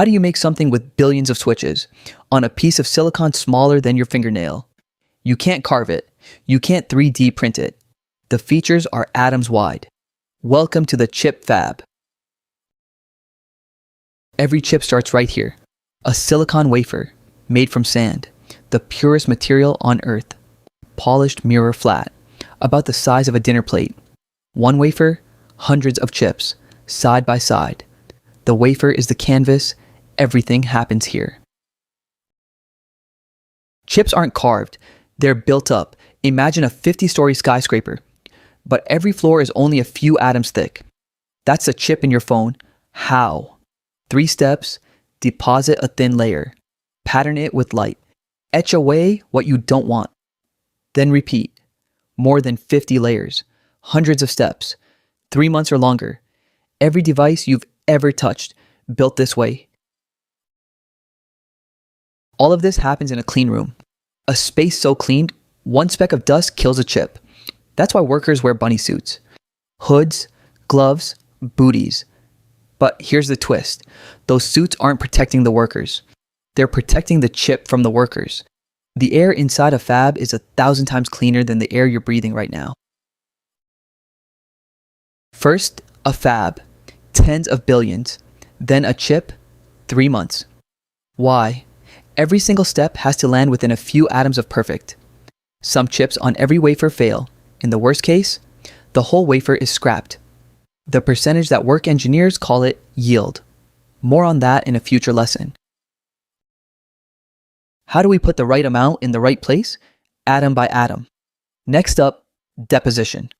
How do you make something with billions of switches on a piece of silicon smaller than your fingernail? You can't carve it. You can't 3D print it. The features are atoms wide. Welcome to the chip fab. Every chip starts right here. A silicon wafer made from sand, the purest material on earth. Polished mirror flat, about the size of a dinner plate. One wafer, hundreds of chips, side by side. The wafer is the canvas. Everything happens here. Chips aren't carved. They're built up. Imagine a 50-story skyscraper. But every floor is only a few atoms thick. That's a chip in your phone. How? 3 steps. Deposit a thin layer. Pattern it with light. Etch away what you don't want. Then repeat. More than 50 layers. Hundreds of steps. 3 months or longer. Every device you've ever touched, built this way. All of this happens in a clean room. A space so clean, one speck of dust kills a chip. That's why workers wear bunny suits. Hoods, gloves, booties. But here's the twist. Those suits aren't protecting the workers. They're protecting the chip from the workers. The air inside a fab is 1,000 times cleaner than the air you're breathing right now. First, a fab, tens of billions. Then a chip, 3 months. Why? Every single step has to land within a few atoms of perfect. Some chips on every wafer fail. In the worst case, the whole wafer is scrapped. The percentage that work engineers call it yield. More on that in a future lesson. How do we put the right amount in the right place? Atom by atom. Next up, deposition.